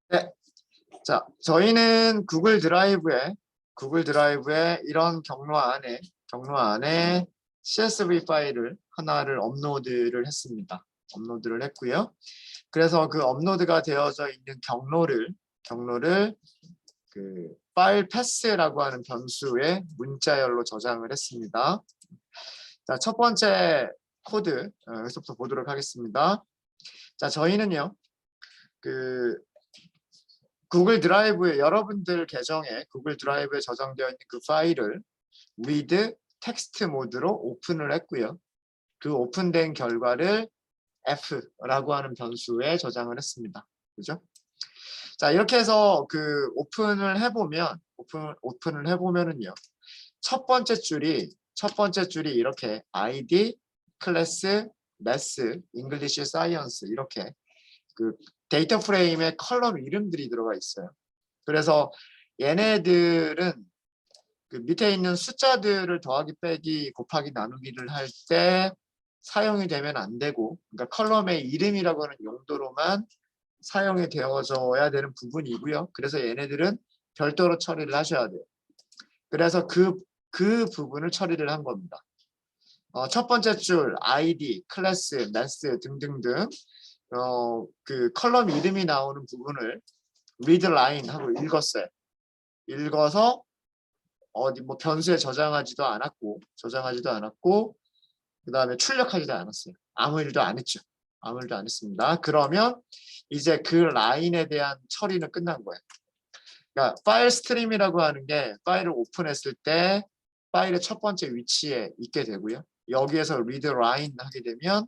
네, 자, 저희는 구글 드라이브에 이런 경로 안에 CSV 파일을 하나를 업로드를 했습니다. 업로드를 했고요. 그래서 그 업로드가 되어져 있는 경로를 그 파일 패스라고 하는 변수에 문자열로 저장을 했습니다. 자, 첫 번째 코드 여기서부터 보도록 하겠습니다. 자, 저희는요. 그 구글 드라이브에 여러분들 계정에 구글 드라이브에 저장되어 있는 그 파일을 with 텍스트 모드로 오픈을 했고요. 그 오픈된 결과를 f라고 하는 변수에 저장을 했습니다. 그죠? 자, 이렇게 해서 그 오픈을 해보면은요. 첫 번째 줄이 이렇게 id, 클래스, 매스, 잉글리시 사이언스 이렇게 그 데이터 프레임에 컬럼 이름들이 들어가 있어요. 그래서 얘네들은 그 밑에 있는 숫자들을 더하기 빼기 곱하기 나누기를 할 때 사용이 되면 안 되고, 그러니까 컬럼의 이름이라고 하는 용도로만 사용이 되어져야 되는 부분이고요. 그래서 얘네들은 별도로 처리를 하셔야 돼요. 그래서 그 부분을 처리를 한 겁니다. 첫 번째 줄 ID, 클래스, 매스 등등등 그 컬럼 이름이 나오는 부분을 read line 하고 읽었어요. 읽어서 어디 뭐 변수에 저장하지도 않았고 그 다음에 출력하지도 않았어요. 아무 일도 안 했죠. 아무 일도 안 했습니다. 그러면 이제 그 라인에 대한 처리는 끝난 거예요. 그러니까 파일 스트림이라고 하는 게 파일을 오픈했을 때 파일의 첫 번째 위치에 있게 되고요. 여기에서 read line 하게 되면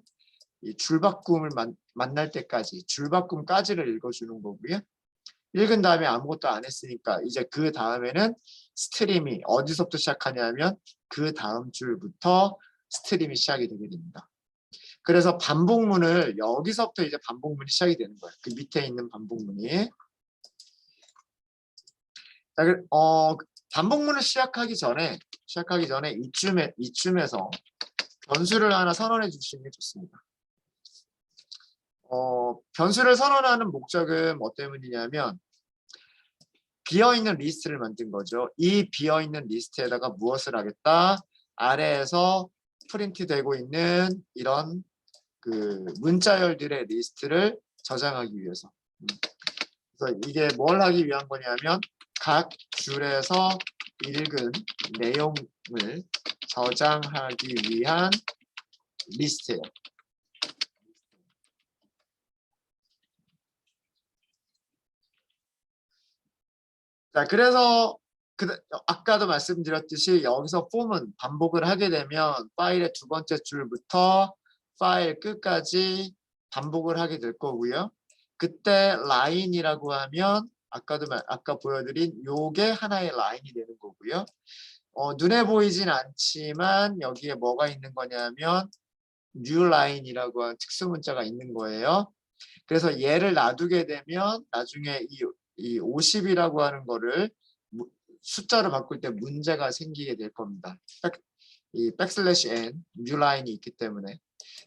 이 줄바꿈을 만날 때까지 줄바꿈까지를 읽어주는 거고요. 읽은 다음에 아무것도 안 했으니까 이제 그 다음에는 스트림이 어디서부터 시작하냐면 그 다음 줄부터 스트림이 시작이 되게 됩니다. 그래서 반복문을 여기서부터 이제 반복문이 시작이 되는 거예요. 그 밑에 있는 반복문이. 반복문을 시작하기 전에 이쯤에서 변수를 하나 선언해 주시는 게 좋습니다. 변수를 선언하는 목적은 뭐 때문이냐면 비어있는 리스트를 만든 거죠. 이 비어있는 리스트에다가 무엇을 하겠다? 아래에서 프린트되고 있는 이런 그 문자열들의 리스트를 저장하기 위해서. 그래서 이게 뭘 하기 위한 거냐면 각 줄에서 읽은 내용을 저장하기 위한 리스트예요. 자, 그래서 아까도 말씀드렸듯이 여기서 폼은 반복을 하게 되면 파일의 두 번째 줄부터 파일 끝까지 반복을 하게 될 거고요. 그때 라인이라고 하면 아까 보여드린 요게 하나의 라인이 되는 거고요. 눈에 보이진 않지만 여기에 뭐가 있는 거냐면 new line이라고 하는 특수 문자가 있는 거예요. 그래서 얘를 놔두게 되면 나중에 이 50이라고 하는 거를 숫자로 바꿀 때 문제가 생기게 될 겁니다. 이 백슬래시 n, 뉴라인이 있기 때문에.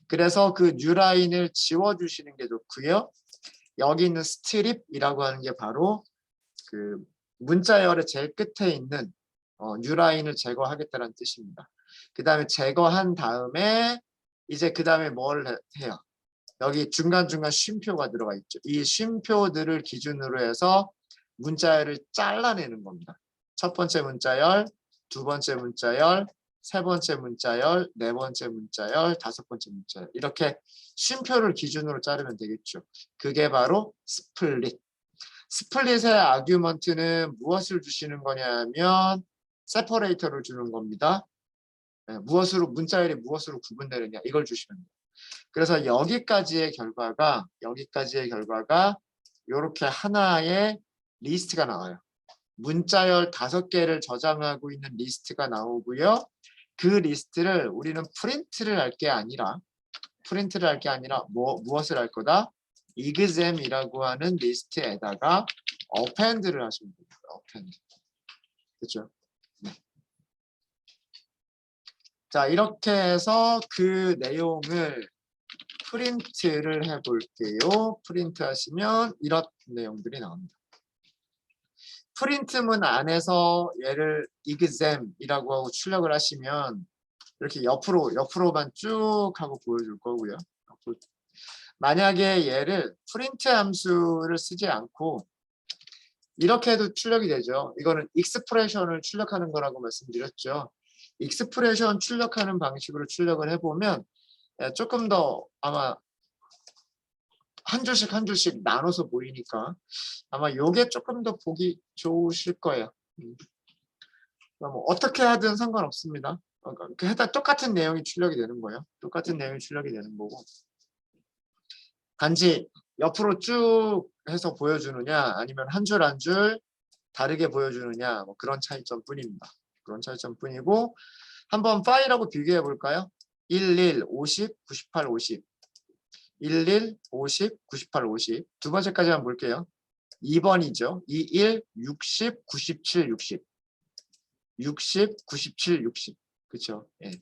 그래서 그 뉴라인을 지워주시는 게 좋고요. 여기 있는 스트립이라고 하는 게 바로 그 문자열의 제일 끝에 있는 뉴라인을 제거하겠다는 뜻입니다. 그 다음에 제거한 다음에 이제 그 다음에 뭘 해요? 여기 중간중간 쉼표가 들어가 있죠. 이 쉼표들을 기준으로 해서 문자열을 잘라내는 겁니다. 첫 번째 문자열, 두 번째 문자열, 세 번째 문자열, 네 번째 문자열, 다섯 번째 문자열. 이렇게 쉼표를 기준으로 자르면 되겠죠. 그게 바로 스플릿. 스플릿의 아규먼트는 무엇을 주시는 거냐면 세퍼레이터를 주는 겁니다. 문자열이 무엇으로 구분되느냐 이걸 주시면 돼요. 그래서 여기까지의 결과가 이렇게 하나의 리스트가 나와요. 문자열 5개를 저장하고 있는 리스트가 나오고요. 그 리스트를 우리는 프린트를 할 게 아니라 무엇을 할 거다? exam이라고 하는 리스트에다가 append를 하시면 됩니다. append. 그렇죠? 네. 자, 이렇게 해서 그 내용을 프린트를 해볼게요. 프린트 하시면 이런 내용들이 나옵니다. 프린트문 안에서 얘를 exam이라고 하고 출력을 하시면 이렇게 옆으로만 쭉 하고 보여줄 거고요. 만약에 얘를 프린트 함수를 쓰지 않고 이렇게 해도 출력이 되죠. 이거는 익스프레션을 출력하는 거라고 말씀드렸죠. 익스프레션 출력하는 방식으로 출력을 해보면 조금 더 아마 한 줄씩 나눠서 보이니까 아마 요게 조금 더 보기 좋으실 거예요. 뭐 어떻게 하든 상관없습니다. 해다 똑같은 내용이 출력이 되는 거예요. 똑같은 내용이 출력이 되는 거고 단지 옆으로 쭉 해서 보여주느냐 아니면 한 줄 한 줄 다르게 보여주느냐 뭐 그런 차이점 뿐입니다. 그런 차이점 뿐이고 한번 파일하고 비교해 볼까요? 11, 50, 98, 50 11, 50, 98, 50 두 번째까지 한번 볼게요. 2번이죠. 21, 60, 97, 60 60, 97, 60 그렇죠. 예.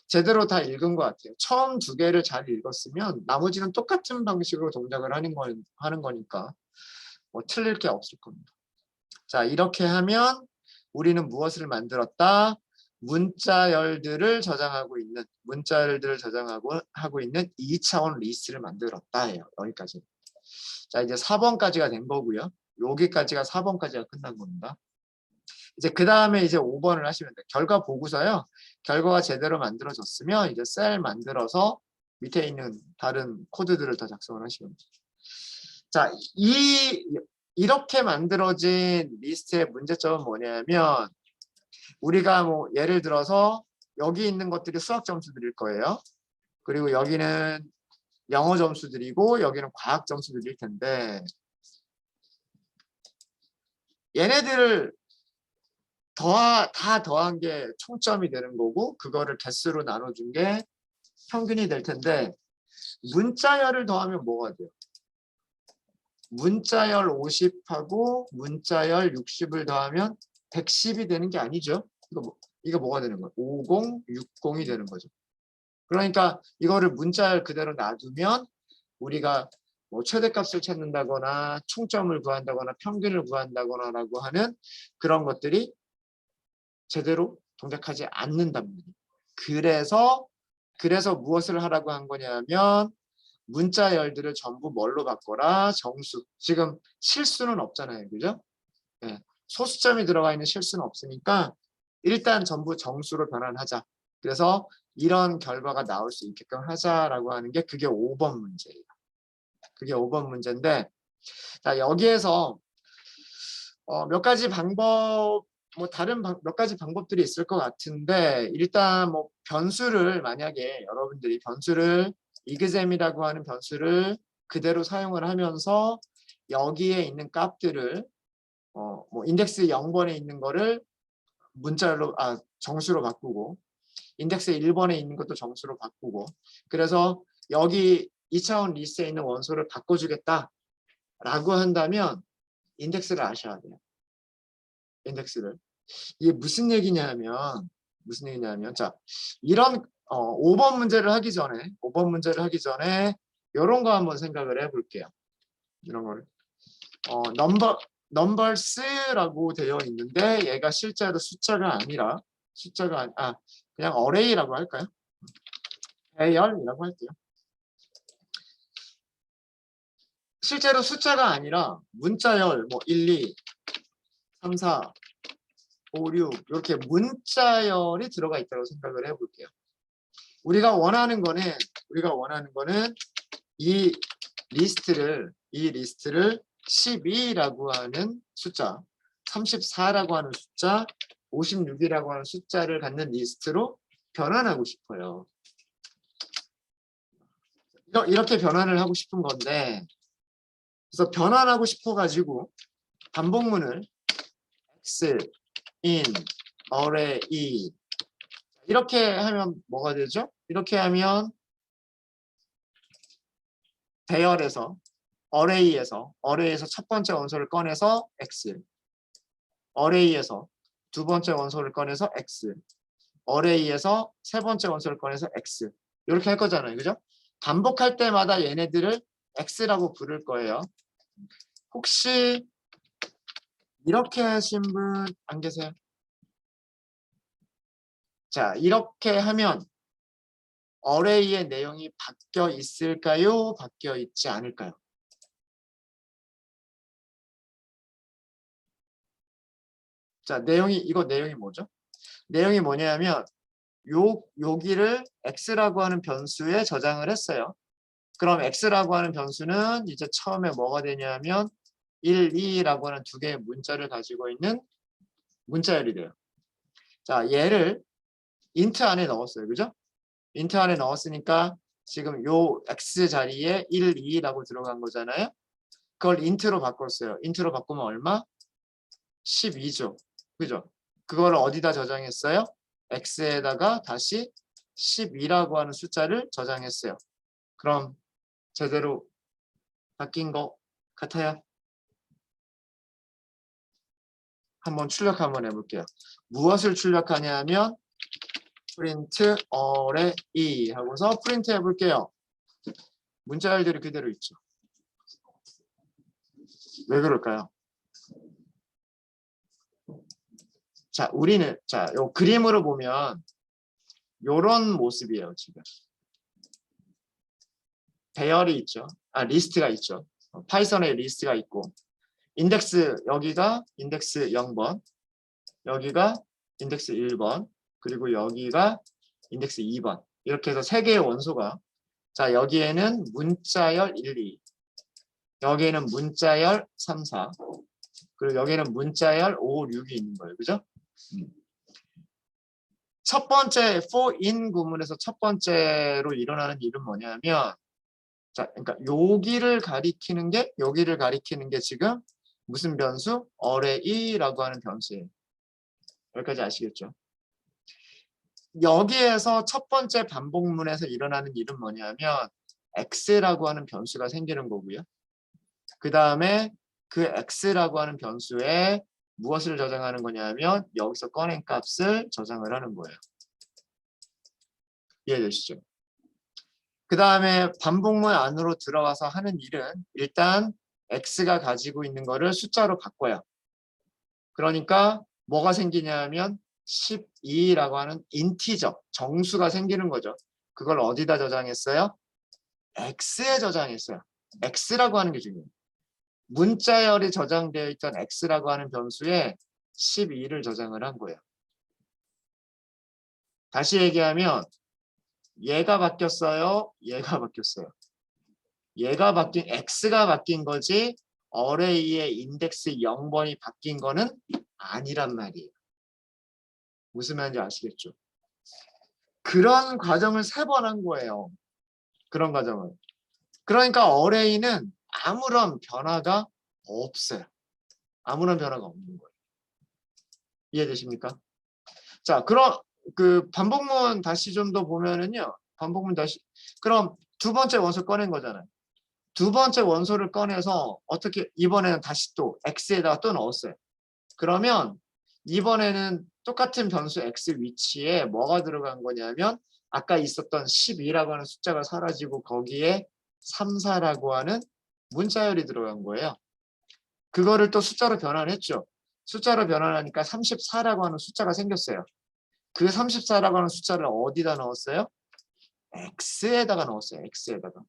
제대로 다 읽은 것 같아요. 처음 두 개를 잘 읽었으면 나머지는 똑같은 방식으로 동작을 하는 거니까 뭐 틀릴 게 없을 겁니다. 자, 이렇게 하면 우리는 무엇을 만들었다? 문자열들을 저장하고 있는 2차원 리스트를 만들었다예요. 여기까지. 자, 이제 4번까지가 된 거고요. 여기까지가 4번까지가 끝난 겁니다. 이제 그 다음에 이제 5번을 하시면 돼요. 결과 보고서요. 결과가 제대로 만들어졌으면 이제 셀 만들어서 밑에 있는 다른 코드들을 다 작성을 하시면 돼요. 자, 이렇게 만들어진 리스트의 문제점은 뭐냐면 우리가 뭐 예를 들어서 여기 있는 것들이 수학 점수들일 거예요. 그리고 여기는 영어 점수들이고 여기는 과학 점수들일 텐데 얘네들을 다 더한 게 총점이 되는 거고 그거를 개수로 나눠준 게 평균이 될 텐데 문자열을 더하면 뭐가 돼요? 문자열 50하고 문자열 60을 더하면 110이 되는 게 아니죠. 이거 뭐가 되는 거예요? 50, 60이 되는 거죠. 그러니까 이거를 문자열 그대로 놔두면 우리가 뭐 최대값을 찾는다거나 총점을 구한다거나 평균을 구한다거나라고 하는 그런 것들이 제대로 동작하지 않는답니다. 그래서 무엇을 하라고 한 거냐면 문자열들을 전부 뭘로 바꿔라? 정수. 지금 실수는 없잖아요. 그죠? 네. 소수점이 들어가 있는 실수는 없으니까 일단 전부 정수로 변환하자. 그래서 이런 결과가 나올 수 있게끔 하자라고 하는 게 그게 5번 문제예요. 그게 5번 문제인데 자, 여기에서 몇 가지 방법 뭐 다른 몇 가지 방법들이 있을 것 같은데 일단 뭐 변수를 만약에 여러분들이 변수를 exam이라고 하는 변수를 그대로 사용을 하면서 여기에 있는 값들을 뭐 인덱스 0번에 있는 거를 문자로 정수로 바꾸고 인덱스 1번에 있는 것도 정수로 바꾸고 그래서 여기 2차원 리스트에 있는 원소를 바꿔주겠다라고 한다면 인덱스를 아셔야 돼요. 인덱스를. 이게 무슨 얘기냐면 자 이런 5번 문제를 하기 전에 이런 거 한번 생각을 해볼게요. 이런 거를 넘버스라고 되어 있는데 얘가 실제로 숫자가 아니라 그냥 어레이라고 할까요? 배열이라고 할게요. 실제로 숫자가 아니라 문자열 뭐 1, 2, 3, 4, 5, 6 이렇게 문자열이 들어가 있다고 생각을 해볼게요. 우리가 원하는 거는 이 리스트를 12라고 하는 숫자, 34라고 하는 숫자, 56이라고 하는 숫자를 갖는 리스트로 변환하고 싶어요. 이렇게 변환을 하고 싶은 건데 그래서 변환하고 싶어가지고 반복문을 x in array 이렇게 하면 뭐가 되죠? 이렇게 하면 배열에서 array에서 첫 번째 원소를 꺼내서 x, array에서 두 번째 원소를 꺼내서 x, array에서 세 번째 원소를 꺼내서 x 이렇게 할 거잖아요, 그죠? 반복할 때마다 얘네들을 x라고 부를 거예요. 혹시 이렇게 하신 분 안 계세요? 자, 이렇게 하면 어레이의 내용이 바뀌어 있을까요? 바뀌어 있지 않을까요? 자, 이거 내용이 뭐죠? 내용이 뭐냐면 여기를 x라고 하는 변수에 저장을 했어요. 그럼 x라고 하는 변수는 이제 처음에 뭐가 되냐면 1, 2라고 하는 두 개의 문자를 가지고 있는 문자열이 돼요. 자, 얘를 int 안에 넣었어요. 그죠? int 안에 넣었으니까 지금 요 x 자리에 1, 2라고 들어간 거잖아요. 그걸 int로 바꿨어요. int로 바꾸면 얼마? 12죠. 그죠? 그걸 어디다 저장했어요? x에다가 다시 12라고 하는 숫자를 저장했어요. 그럼 제대로 바뀐 거 같아요? 한번 출력 한번 해볼게요. 무엇을 출력하냐면 print array 하고서 프린트 해볼게요. 문자열들이 그대로 있죠. 왜 그럴까요? 자, 요 그림으로 보면 요런 모습이에요, 지금. 배열이 있죠. 리스트가 있죠. 파이썬에 리스트가 있고, 여기가 인덱스 0번, 여기가 인덱스 1번, 그리고 여기가 인덱스 2번. 이렇게 해서 세 개의 원소가, 자, 여기에는 문자열 1, 2, 여기에는 문자열 3, 4, 그리고 여기에는 문자열 5, 6이 있는 거예요. 그죠? 첫 번째 for in 구문에서 첫 번째로 일어나는 일은 뭐냐면, 자, 그러니까 여기를 가리키는 게 지금 무슨 변수? array라고 하는 변수예요. 여기까지 아시겠죠? 여기에서 첫 번째 반복문에서 일어나는 일은 뭐냐면 x라고 하는 변수가 생기는 거고요. 그 다음에 그 x라고 하는 변수에 무엇을 저장하는 거냐면 여기서 꺼낸 값을 저장을 하는 거예요. 이해되시죠? 그 다음에 반복문 안으로 들어가서 하는 일은 일단 x가 가지고 있는 거를 숫자로 바꿔요. 그러니까 뭐가 생기냐면 12라고 하는 인티저, 정수가 생기는 거죠. 그걸 어디다 저장했어요? x에 저장했어요. x라고 하는 게 중요해요. 문자열이 저장되어 있던 x라고 하는 변수에 12를 저장을 한 거예요. 다시 얘기하면 얘가 바뀌었어요. 얘가 바뀌었어요. x가 바뀐 거지 어레이의 인덱스 0번이 바뀐 거는 아니란 말이에요. 무슨 말인지 아시겠죠? 그런 과정을 3번 한 거예요. 그런 과정을. 그러니까 어레이는 아무런 변화가 없어요. 아무런 변화가 없는 거예요. 이해되십니까? 자, 그럼 그 반복문 다시 좀 더 보면은요. 반복문 다시. 그럼 두 번째 원소 꺼낸 거잖아요. 두 번째 원소를 꺼내서 어떻게 이번에는 다시 또 x에다가 또 넣었어요. 그러면 이번에는 똑같은 변수 x 위치에 뭐가 들어간 거냐면 아까 있었던 12라고 하는 숫자가 사라지고 거기에 3, 4라고 하는 문자열이 들어간 거예요. 그거를 또 숫자로 변환했죠. 숫자로 변환하니까 34라고 하는 숫자가 생겼어요. 그 34라고 하는 숫자를 어디다 넣었어요? x에다가 넣었어요. x에다가.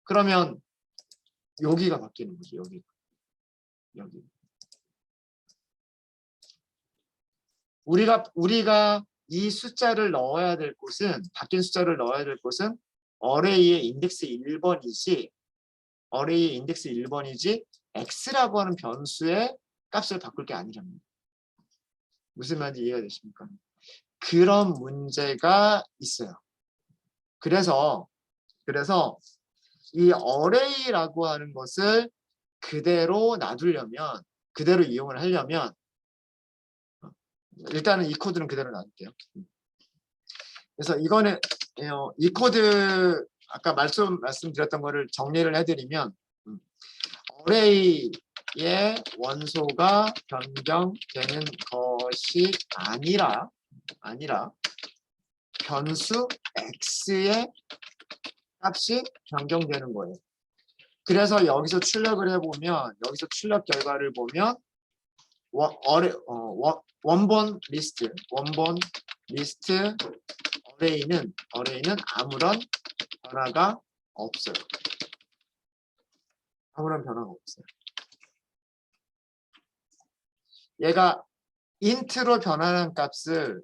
그러면 여기가 바뀌는 거죠. 여기. 우리가 이 숫자를 넣어야 될 곳은 바뀐 숫자를 넣어야 될 곳은 어레이의 인덱스 1번이지 x라고 하는 변수의 값을 바꿀 게 아니랍니다. 무슨 말인지 이해가 되십니까? 그런 문제가 있어요. 그래서 이 어레이라고 하는 것을 그대로 놔두려면 그대로 이용을 하려면 일단은 이 코드는 그대로 놔둘게요. 그래서 이거는 이 코드 아까 말씀드렸던 거를 정리를 해드리면 어레이의 원소가 변경되는 것이 아니라 변수 x의 값이 변경되는 거예요. 그래서 여기서 출력을 해보면 여기서 출력 결과를 보면 원본 리스트 어레이는 아무런 변화가 없어요. 아무런 변화가 없어요. 얘가 인트로 변환한 값을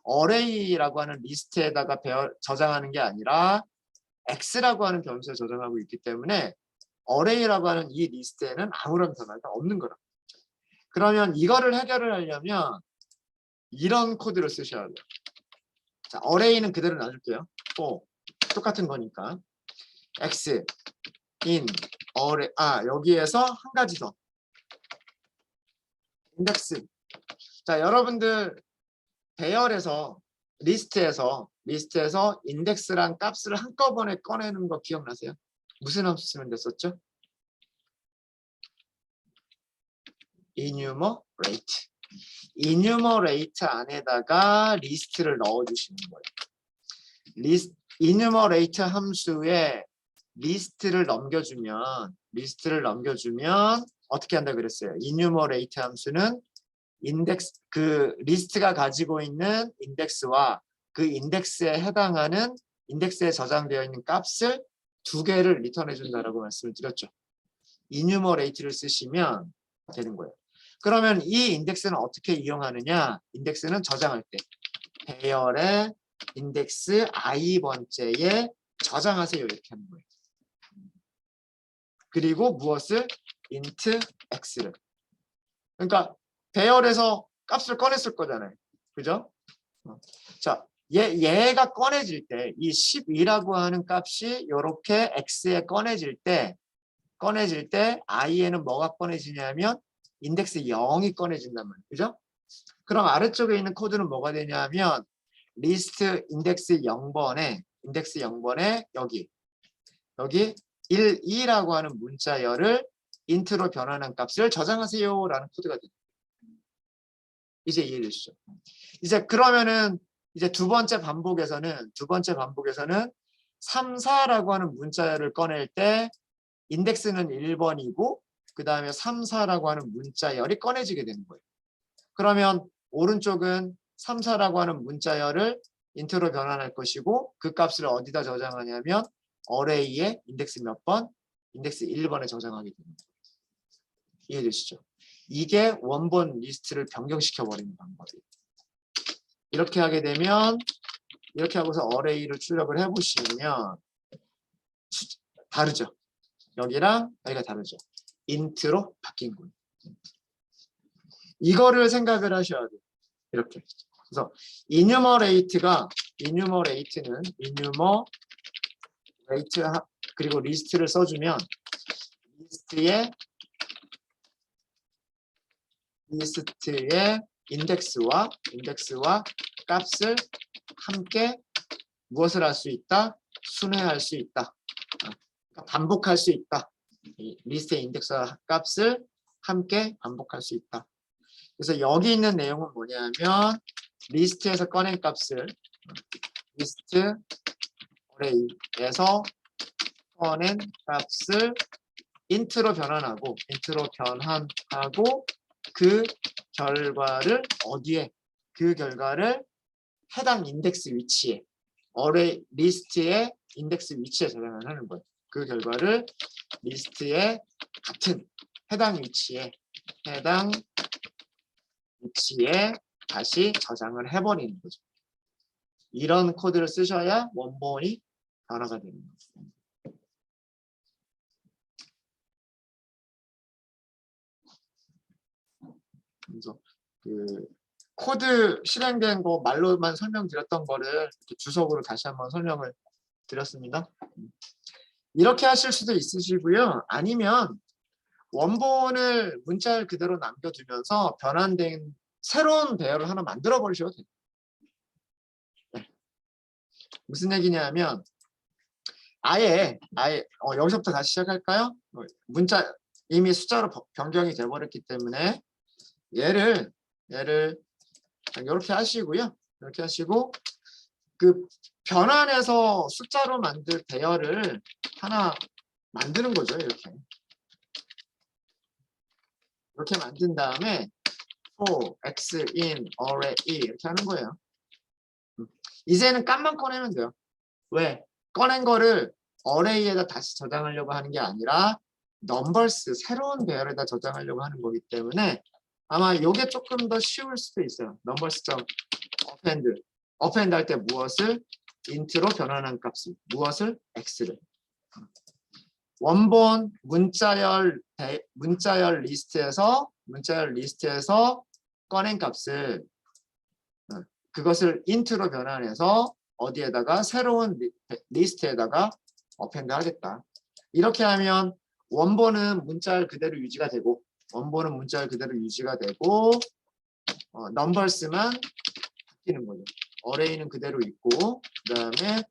어레이라고 하는 리스트에다가 저장하는 게 아니라 x라고 하는 변수에 저장하고 있기 때문에 어레이라고 하는 이 리스트에는 아무런 변화가 없는 거라. 그러면 이거를 해결을 하려면 이런 코드를 쓰셔야 돼요. 자, 어레이는 그대로 놔줄게요. 똑같은 거니까. x in 어레이 여기에서 한 가지 더. 인덱스. 자, 여러분들 배열에서 리스트에서 인덱스랑 값을 한꺼번에 꺼내는 거 기억나세요? 무슨 함수 쓰면 됐었죠? enumerate. enumerate 안에다가 리스트를 넣어주시는 거예요. enumerate 함수에 리스트를 넘겨주면 어떻게 한다 그랬어요? enumerate 함수는 인덱스 그 리스트가 가지고 있는 인덱스와 그 인덱스에 해당하는 인덱스에 저장되어 있는 값을 두 개를 리턴해 준다라고 말씀을 드렸죠. enumerate를 쓰시면 되는 거예요. 그러면 이 인덱스는 어떻게 이용하느냐? 인덱스는 저장할 때 배열의 인덱스 i번째에 저장하세요 이렇게 하는 거예요. 그리고 무엇을? int x를. 그러니까 배열에서 값을 꺼냈을 거잖아요. 그죠? 자, 얘가 꺼내질 때, 이 12라고 하는 값이 이렇게 x에 꺼내질 때 i에는 뭐가 꺼내지냐면 인덱스 0이 꺼내진단 말이에요. 그죠? 그럼 아래쪽에 있는 코드는 뭐가 되냐면 리스트 인덱스 0번에 여기 1, 2라고 하는 문자열을 인트로 변환한 값을 저장하세요 라는 코드가 됩니다. 이제 이해되시죠? 이제 그러면은 이제 두 번째 반복에서는 3, 4라고 하는 문자열을 꺼낼 때 인덱스는 1번이고 그 다음에 3, 4라고 하는 문자열이 꺼내지게 되는 거예요. 그러면 오른쪽은 3, 4라고 하는 문자열을 인트로 변환할 것이고 그 값을 어디다 저장하냐면 어레이에 인덱스 몇 번? 인덱스 1번에 저장하게 됩니다. 이해되시죠? 이게 원본 리스트를 변경시켜 버리는 방법이에요. 이렇게 하게 되면 이렇게 하고서 어레이를 출력을 해보시면 다르죠? 여기랑 여기가 다르죠? 인트로 바뀐 거예요. 이거를 생각을 하셔야 돼요. 이렇게. 그래서 enumerate는 그리고 리스트를 써주면 리스트의 인덱스와 값을 함께 무엇을 할 수 있다? 순회할 수 있다. 반복할 수 있다. 이 리스트의 인덱스와 값을 함께 반복할 수 있다. 그래서 여기 있는 내용은 뭐냐면 리스트에서 꺼낸 값을 리스트 어레이에서 꺼낸 값을 인트로 변환하고 그 결과를 어디에? 그 결과를 해당 인덱스 위치에 어레이 리스트의 인덱스 위치에 저장을 하는 거예요. 그 결과를 리스트의 같은 해당 위치에 다시 저장을 해버리는 거죠. 이런 코드를 쓰셔야 원본이 변화가 되는 거죠. 그래서 그 코드 실행된 거 말로만 설명드렸던 거를 이렇게 주석으로 다시 한번 설명을 드렸습니다. 이렇게 하실 수도 있으시고요. 아니면 원본을 문자를 그대로 남겨두면서 변환된 새로운 배열을 하나 만들어 버리셔도 돼요. 네. 무슨 얘기냐면 아예 여기서부터 다시 시작할까요? 문자 이미 숫자로 변경이 돼버렸기 때문에 얘를 이렇게 하시고요. 이렇게 하시고 그 변환해서 숫자로 만든 배열을 하나 만드는 거죠. 이렇게 만든 다음에 for x in array 이렇게 하는 거예요. 이제는 값만 꺼내면 돼요. 왜? 꺼낸 거를 array에다 다시 저장하려고 하는 게 아니라 numbers 새로운 배열에다 저장하려고 하는 거기 때문에 아마 이게 조금 더 쉬울 수도 있어요. numbers.append 할 때 무엇을 int로 변환한 값을 무엇을 x를 원본 문자열 리스트에서 꺼낸 값을 그것을 int로 변환해서 어디에다가 새로운 리스트에다가 append 하겠다. 이렇게 하면 원본은 문자열 그대로 유지가 되고 넘버스만 바뀌는 거죠. 어레이는 그대로 있고 그다음에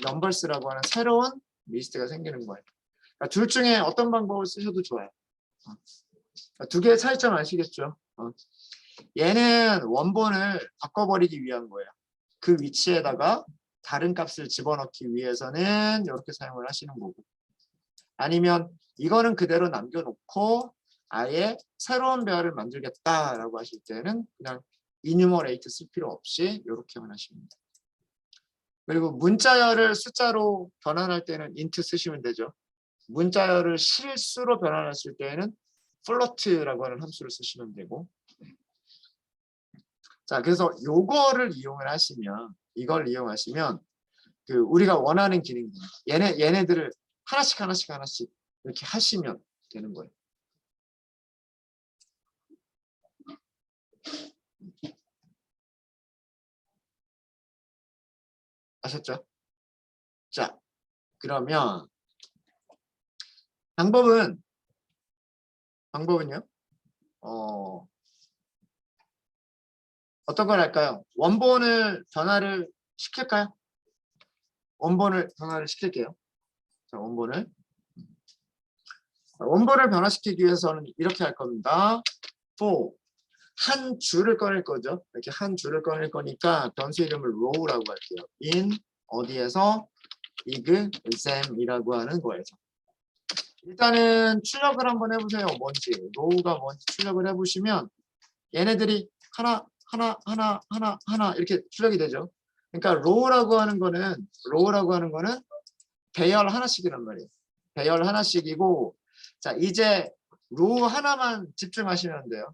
넘버스라고 하는 새로운 리스트가 생기는 거예요. 그러니까 둘 중에 어떤 방법을 쓰셔도 좋아요. 두 개의 차이점 아시겠죠? 얘는 원본을 바꿔버리기 위한 거예요. 그 위치에다가 다른 값을 집어넣기 위해서는 이렇게 사용을 하시는 거고 아니면 이거는 그대로 남겨놓고 아예 새로운 배열을 만들겠다라고 하실 때는 그냥 enumerate 쓸 필요 없이 이렇게만 하시면 돼요. 그리고 문자열을 숫자로 변환할 때는 int 쓰시면 되죠. 문자열을 실수로 변환했을 때에는 float라고 하는 함수를 쓰시면 되고 자 그래서 요거를 이걸 이용하시면 그 우리가 원하는 기능입니다. 얘네들을 하나씩 이렇게 하시면 되는 거예요. 아셨죠? 자, 그러면 방법은요? 어떤 걸 할까요? 원본을 변화를 시킬까요? 원본을 변화를 시킬게요. 자, 원본을 변화시키기 위해서는 이렇게 할 겁니다. for 한 줄을 꺼낼 거죠. 이렇게 한 줄을 꺼낼 거니까 변수 이름을 row라고 할게요. in 어디에서 exam이라고 하는 거에서 일단은 출력을 한번 해보세요. 뭔지 row가 뭔지 출력을 해보시면 얘네들이 하나 이렇게 출력이 되죠. 그러니까 row라고 하는 거는 배열 하나씩이란 말이에요. 배열 하나씩이고 자 이제 row 하나만 집중하시면 돼요.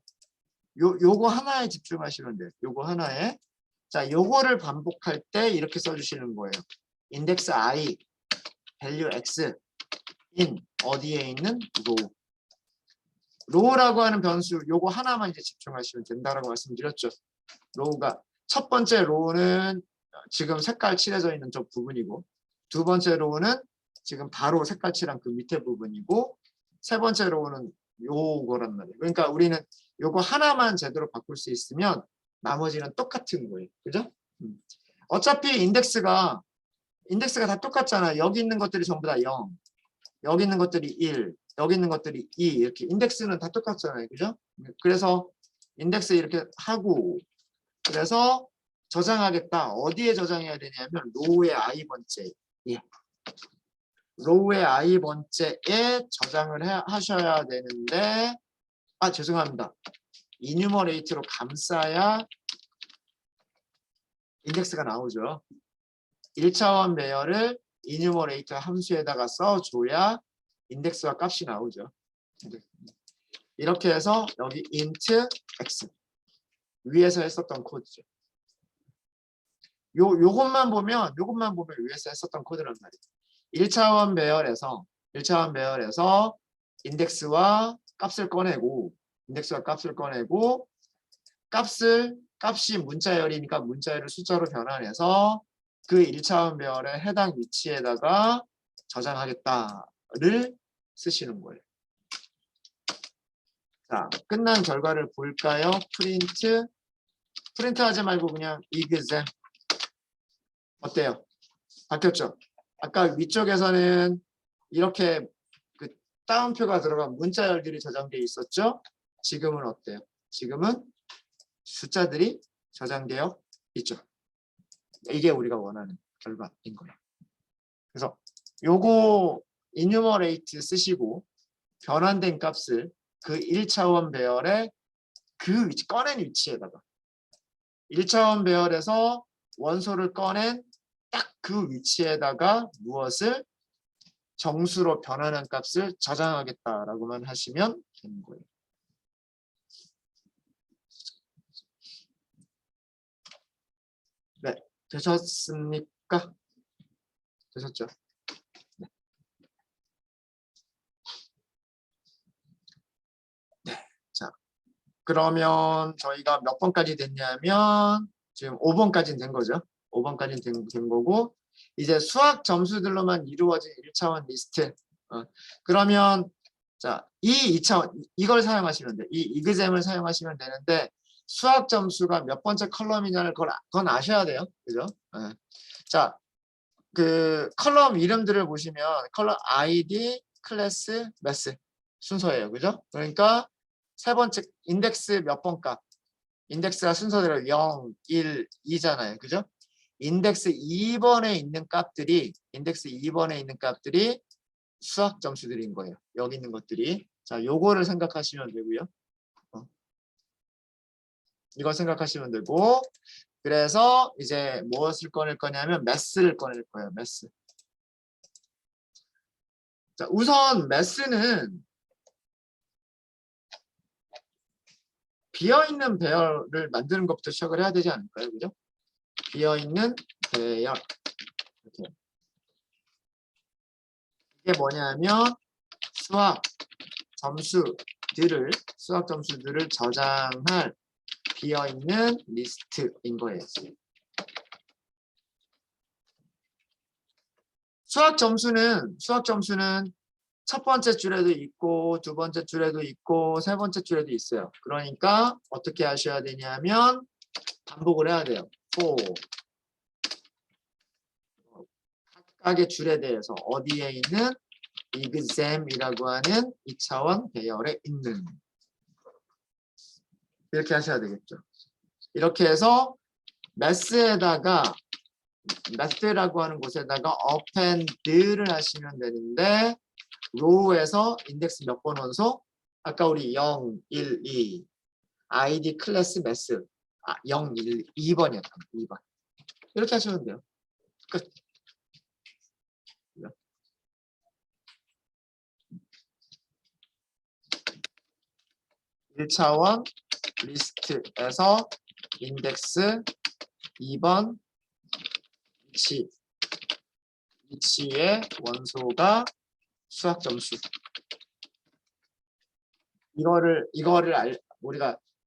요거 하나에 집중하시면 돼요. 요거 하나에. 자, 요거를 반복할 때 이렇게 써주시는 거예요. index i, value x, in 어디에 있는 row. row라고 하는 변수 요거 하나만 이제 집중하시면 된다라고 말씀드렸죠. row가 첫 번째 row는 지금 색깔 칠해져 있는 저 부분이고 두 번째 row는 지금 바로 색깔 칠한 그 밑에 부분이고 세 번째 row는 요거란 말이에요. 그러니까 우리는 요거 하나만 제대로 바꿀 수 있으면 나머지는 똑같은 거예요. 그죠? 어차피 인덱스가 다 똑같잖아요. 여기 있는 것들이 전부 다 0, 여기 있는 것들이 1, 여기 있는 것들이 2 이렇게 인덱스는 다 똑같잖아요. 그죠? 그래서 인덱스 이렇게 하고 그래서 저장하겠다. 어디에 저장해야 되냐면 로우의 i번째 로우의 i번째에 저장을 하셔야 되는데 죄송합니다. 이뉴머레이트로 감싸야 인덱스가 나오죠. 1차원 배열을 이뉴머레이터 함수에다가 써줘야 인덱스와 값이 나오죠. 이렇게 해서 여기 int x 위에서 했었던 코드죠. 요것만 보면 위에서 했었던 코드란 말이에요. 1차원 배열에서 인덱스와 값을 꺼내고 값이 문자열이니까 문자열을 숫자로 변환해서 그 1차원 배열의 해당 위치에다가 저장하겠다를 쓰시는 거예요. 자, 끝난 결과를 볼까요? 프린트 하지 말고 그냥 exam 어때요? 바뀌었죠? 아까 위쪽에서는 이렇게 그 따옴표가 들어간 문자열들이 저장되어 있었죠? 지금은 어때요? 지금은 숫자들이 저장되어 있죠. 이게 우리가 원하는 결과인 거예요. 그래서 요거 enumerate 쓰시고 변환된 값을 그 1차원 배열의 그 위치, 꺼낸 위치에다가 1차원 배열에서 원소를 꺼낸 딱 그 위치에다가 무엇을 정수로 변환한 값을 저장하겠다라고만 하시면 되는 거예요. 네, 되셨습니까? 되셨죠? 네. 네. 자, 그러면 저희가 몇 번까지 됐냐면 지금 5번까지는 된 거죠. 5번까지는 된 거고 이제 수학 점수들로만 이루어진 1차원 리스트. 그러면 자, 이 2차원 이걸 사용하시면 돼. 이 이그잼을 사용하시면 되는데 수학 점수가 몇 번째 컬럼이냐를 그건 아셔야 돼요. 그죠? 자, 그 컬럼 이름들을 보시면 컬럼 ID, 클래스, 매스 순서예요. 그죠? 그러니까 세 번째 인덱스 몇 번 값. 인덱스가 순서대로 0, 1, 2잖아요. 그죠? 인덱스 2번에 있는 값들이 수학 점수들인 거예요. 여기 있는 것들이. 자, 요거를 생각하시면 되고요. 이걸 생각하시면 되고 그래서 이제 무엇을 꺼낼 거냐면 매스를 꺼낼 거예요. 매스. 자, 우선 매스는 비어있는 배열을 만드는 것부터 시작을 해야 되지 않을까요? 그죠? 비어있는 배열. 이렇게. 이게 뭐냐면 수학 점수들을 저장할 비어있는 리스트인 거예요. 수학 점수는 첫 번째 줄에도 있고 두 번째 줄에도 있고 세 번째 줄에도 있어요. 그러니까 어떻게 하셔야 되냐면 반복을 해야 돼요. for 각각의 줄에 대해서 어디에 있는 exam이라고 하는 2차원 배열에 있는 이렇게 하셔야 되겠죠. 이렇게 해서 매스라고 하는 곳에다가 append를 하시면 되는데 row에서 인덱스 몇 번 원소? 아까 우리 0, 1, 2 id 클래스 매스 0, 1, 2번이었다. 2번. 이렇게 하시면 돼요. 끝. 1차원 리스트에서 인덱스 2번 위치의 원소가 수학 점수.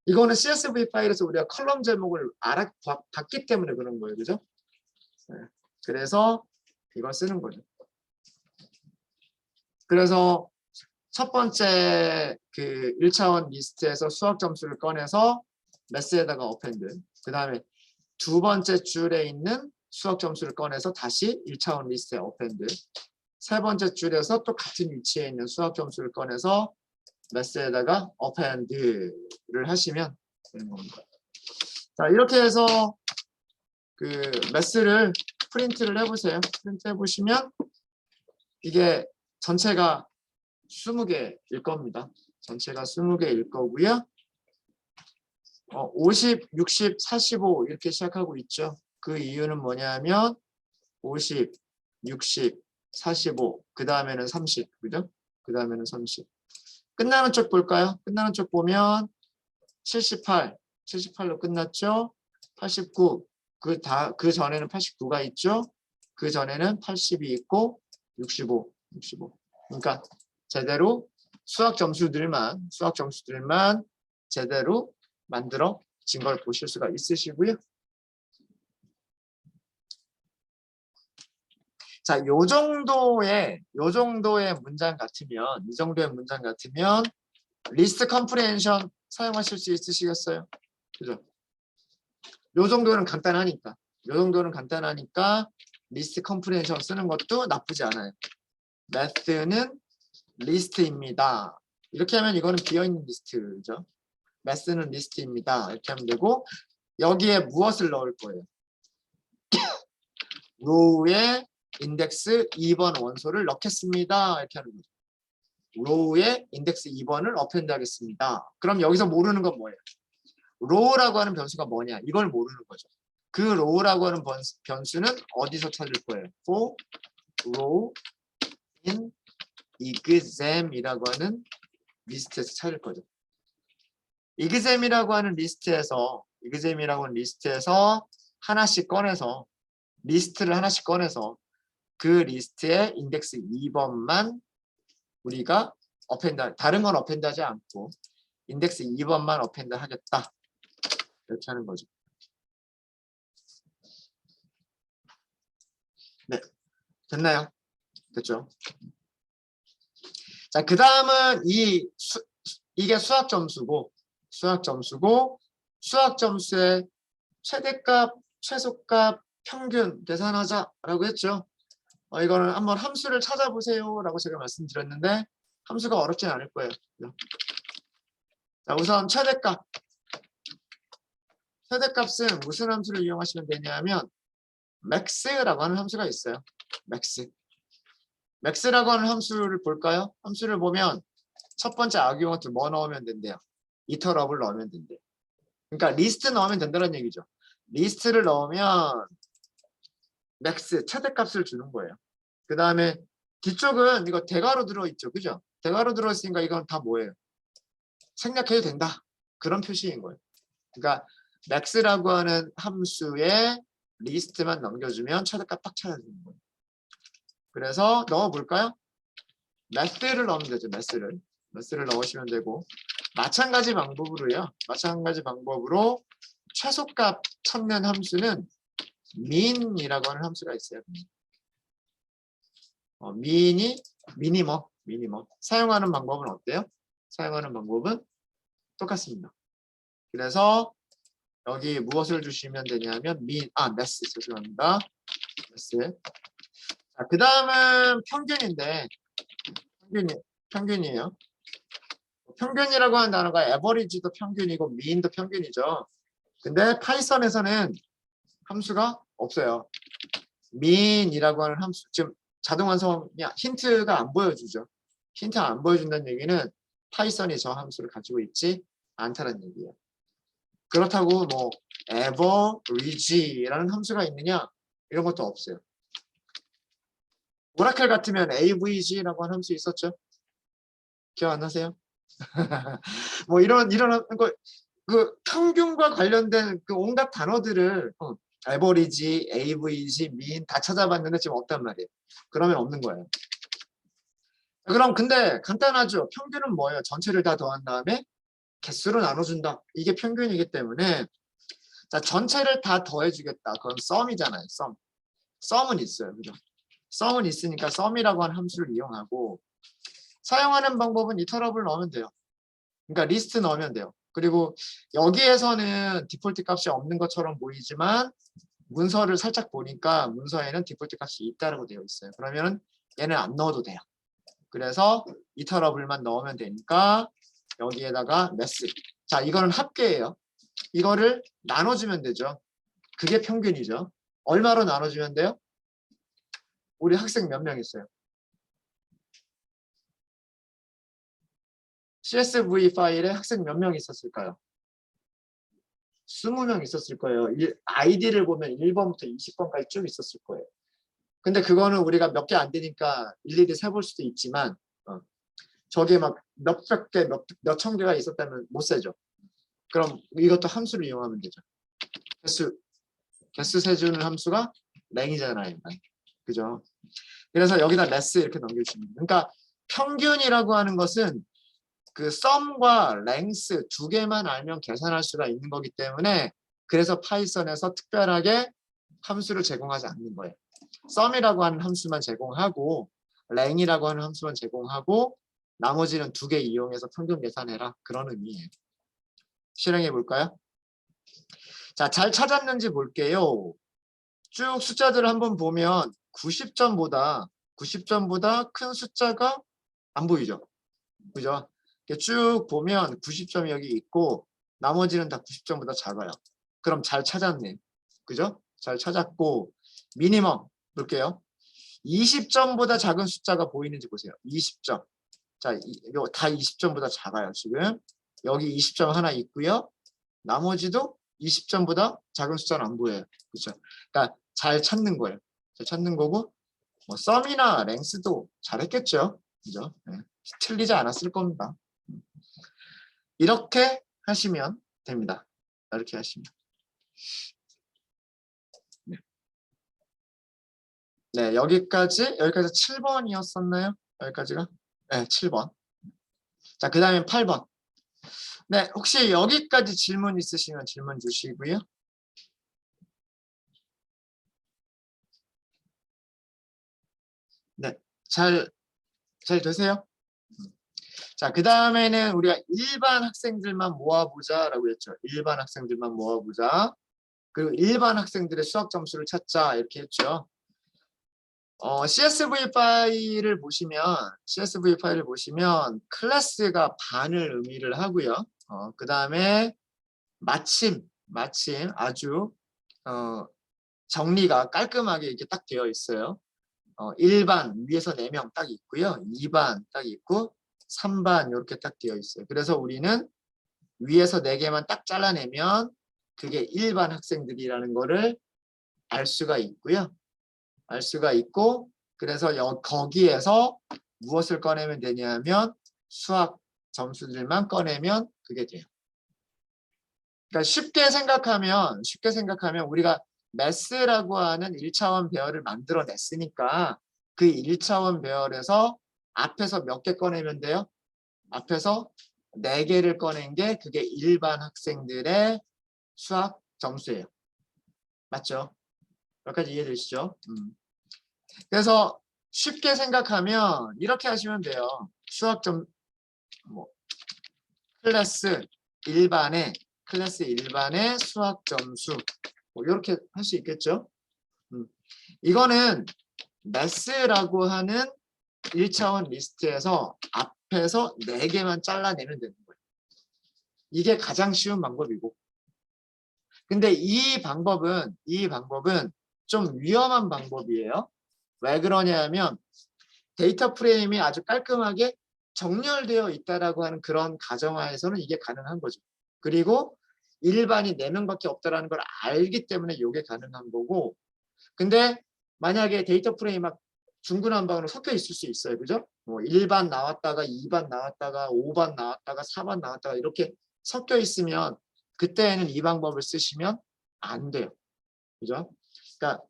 이거는 CSV 파일에서 우리가 컬럼 제목을 봤기 때문에 그런 거예요. 그죠? 네. 그래서 이걸 쓰는 거죠. 그래서 첫 번째 그 1차원 리스트에서 수학 점수를 꺼내서 매스에다가 어펜드. 그 다음에 두 번째 줄에 있는 수학 점수를 꺼내서 다시 1차원 리스트에 어펜드. 세 번째 줄에서 또 같은 위치에 있는 수학 점수를 꺼내서 매스에다가 어펜드를 하시면 되는 겁니다. 자, 이렇게 해서 그 매스를 프린트를 해보세요. 프린트 해보시면 이게 전체가 20개일 겁니다. 전체가 20개일 거고요. 50, 60, 45 이렇게 시작하고 있죠. 그 이유는 뭐냐면 50, 60, 45, 그 다음에는 30, 그죠? 그 다음에는 30. 끝나는 쪽 볼까요? 끝나는 쪽 보면 78, 78로 끝났죠? 89, 그 전에는 89가 있죠? 그 전에는 80이 있고 65, 65. 그러니까 제대로 수학 점수들만 제대로 만들어진 걸 보실 수가 있으시고요. 자, 요 정도의 문장 같으면, 이 정도의 문장 같으면 리스트 컴프레hen션 사용하실 수 있으시겠어요? 그죠? 요 정도는 간단하니까. 리스트 컴프레hen션 쓰는 것도 나쁘지 않아요. 매스는 리스트입니다. 이렇게 하면 이거는 비어있는 리스트죠. 매스는 리스트입니다. 이렇게 하면 되고 여기에 무엇을 넣을 거예요? 로우에 인덱스 2번 원소를 넣겠습니다. 이렇게 하는 거죠. 로우에 인덱스 2번을 어펜드 하겠습니다. 그럼 여기서 모르는 건 뭐예요? 로우라고 하는 변수가 뭐냐? 이걸 모르는 거죠. 그 로우라고 하는 변수는 어디서 찾을 거예요? for row in exam이라고 하는 리스트에서 찾을 거죠. exam이라고 하는 리스트에서 하나씩 꺼내서 리스트를 하나씩 꺼내서 그 리스트의 인덱스 2번만 우리가 다른 건 어펜드 하지 않고 인덱스 2번만 어펜드 하겠다. 이렇게 하는 거죠. 네. 됐나요? 됐죠? 자, 그 다음은 이게 수학 점수고 수학 점수의 최대값, 최소값, 평균 계산하자라고 했죠. 이거는 한번 함수를 찾아보세요라고 제가 말씀드렸는데 함수가 어렵진 않을 거예요. 자, 우선 최대값은 무슨 함수를 이용하시면 되냐면 max라고 하는 함수가 있어요. max라고 하는 함수를 볼까요? 함수를 보면 첫 번째 아규먼트 뭐 넣으면 된대요? 이터럽을 넣으면 된대요. 그러니까 리스트 넣으면 된다는 얘기죠. 리스트를 넣으면 max 최대값을 주는 거예요. 그 다음에 뒤쪽은 이거 대괄호 들어있죠. 그죠? 대괄호 들어있으니까 이건 다 뭐예요? 생략해도 된다. 그런 표시인 거예요. 그러니까 max라고 하는 함수에 리스트만 넘겨주면 최대값 딱 찾아주는 거예요. 그래서 넣어볼까요? math를 넣으면 되죠. math를 넣으시면 되고 마찬가지 방법으로 최소값 찾는 함수는 mean이라고 하는 함수가 있어요. 미니멈. 사용하는 방법은 어때요? 사용하는 방법은 똑같습니다. 그래서 여기 무엇을 주시면 되냐면 math 죄송합니다. math. 자, 그 다음은 평균인데 평균이에요. 평균이라고 하는 단어가 average도 평균이고 mean도 평균이죠. 근데 파이썬에서는 함수가 없어요. mean이라고 하는 함수, 지금 자동 완성이 힌트가 안 보여주죠. 힌트 안 보여준다는 얘기는 파이썬이 저 함수를 가지고 있지 않다는 얘기예요. 그렇다고 뭐 average라는 함수가 있느냐 이런 것도 없어요. 오라클 같으면 avg라고 하는 함수 있었죠? 기억 안 나세요? 뭐 이런 거, 그 평균과 관련된 그 온갖 단어들을 average, avg, mean 다 찾아봤는데 지금 없단 말이에요. 그러면 없는 거예요. 그럼 근데 간단하죠. 평균은 뭐예요? 전체를 다 더한 다음에 개수로 나눠준다. 이게 평균이기 때문에 자 전체를 다 더해주겠다. 그건 썸이잖아요. 썸은 있어요. 그죠? 썸은 있으니까 썸이라고 하는 함수를 이용하고 사용하는 방법은 이터럽을 넣으면 돼요. 그러니까 리스트 넣으면 돼요. 그리고 여기에서는 디폴트 값이 없는 것처럼 보이지만 문서를 살짝 보니까 문서에는 디폴트 값이 있다고 되어 있어요. 그러면 얘는 안 넣어도 돼요. 그래서 이터러블만 넣으면 되니까 여기에다가 매스. 자, 이거는 합계예요. 이거를 나눠주면 되죠. 그게 평균이죠. 얼마로 나눠주면 돼요? 우리 학생 몇 명 있어요? CSV 파일에 학생 몇 명 있었을까요? 20명 있었을 거예요. 아이디를 보면 1번부터 20번까지 쭉 있었을 거예요. 근데 그거는 우리가 몇 개 안 되니까 일일이 세볼 수도 있지만 저게 막 몇백 개, 몇천 개가 있었다면 못 세죠. 그럼 이것도 함수를 이용하면 되죠. 개수 세주는 함수가 랭이잖아요. 그죠? 그래서 여기다 레스 이렇게 넘겨주시면 돼요. 그러니까 평균이라고 하는 것은 그 썸과 랭스 두 개만 알면 계산할 수가 있는 거기 때문에 그래서 파이썬에서 특별하게 함수를 제공하지 않는 거예요. 썸이라고 하는 함수만 제공하고 랭이라고 하는 함수만 제공하고 나머지는 두 개 이용해서 평균 계산해라. 그런 의미예요. 실행해 볼까요? 자, 잘 찾았는지 볼게요. 쭉 숫자들을 한번 보면 90점보다 큰 숫자가 안 보이죠? 그죠? 쭉 보면 90점이 여기 있고 나머지는 다 90점보다 작아요. 그럼 잘 찾았네. 그죠? 잘 찾았고 미니멈 볼게요. 20점보다 작은 숫자가 보이는지 보세요. 20점. 자, 이거 다 20점보다 작아요, 지금. 여기 20점 하나 있고요. 나머지도 20점보다 작은 숫자는 안 보여요. 그렇죠? 그러니까 잘 찾는 거예요. 잘 찾는 거고 뭐 썸이나 랭스도 잘했겠죠. 그죠? 네. 틀리지 않았을 겁니다. 이렇게 하시면 됩니다. 이렇게 하시면. 네, 네, 여기까지 7번이었었나요? 여기까지가? 네, 7번. 자, 그 다음에 8번. 네, 혹시 여기까지 질문 있으시면 질문 주시고요. 네, 잘 되세요? 자, 그 다음에는 우리가 일반 학생들만 모아보자라고 했죠. 일반 학생들만 모아보자. 그리고 일반 학생들의 수학 점수를 찾자 이렇게 했죠. CSV 파일을 보시면 클래스가 반을 의미를 하고요. 그 다음에 마침 아주 정리가 깔끔하게 이렇게 딱 되어 있어요. 1반 위에서 4명 딱 있고요. 2반 딱 있고 3반 이렇게 딱 되어 있어요. 그래서 우리는 위에서 4개만 딱 잘라내면 그게 일반 학생들이라는 거를 알 수가 있고요. 알 수가 있고 그래서 거기에서 무엇을 꺼내면 되냐면 수학 점수들만 꺼내면 그게 돼요. 그러니까 쉽게 생각하면 우리가 매스라고 하는 1차원 배열을 만들어냈으니까 그 1차원 배열에서 앞에서 몇 개 꺼내면 돼요? 앞에서 4개를 꺼낸 게 그게 일반 학생들의 수학 점수예요. 맞죠? 여기까지 이해되시죠? 그래서 쉽게 생각하면 이렇게 하시면 돼요. 수학점 뭐 클래스 일반의 수학 점수 뭐 이렇게 할 수 있겠죠? 이거는 매스라고 하는 1차원 리스트에서 앞에서 4개만 잘라내면 되는 거예요. 이게 가장 쉬운 방법이고. 근데 이 방법은 좀 위험한 방법이에요. 왜 그러냐면 데이터 프레임이 아주 깔끔하게 정렬되어 있다라고 하는 그런 가정하에서는 이게 가능한 거죠. 그리고 일반이 4명밖에 없다라는 걸 알기 때문에 이게 가능한 거고. 근데 만약에 데이터 프레임이 막 중구난방으로 섞여 있을 수 있어요. 그죠? 뭐 1반 나왔다가 2반 나왔다가 5반 나왔다가 4반 나왔다가 이렇게 섞여 있으면 그때는 이 방법을 쓰시면 안 돼요. 그죠? 그러니까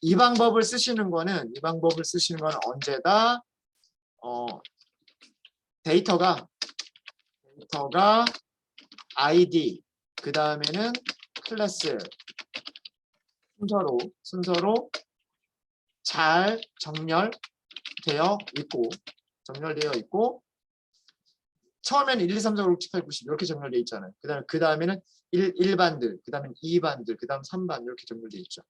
이 방법을 쓰시는 거는 언제다 데이터가 ID 그 다음에는 클래스 순서로 잘 정렬되어 있고 처음에는 1, 2, 3, 4, 5, 6, 7, 8, 9, 10 이렇게 정렬되어 있잖아요. 그 다음에는 1반들, 그 다음에 2반들, 그 다음 3반 이렇게 정렬되어 있죠.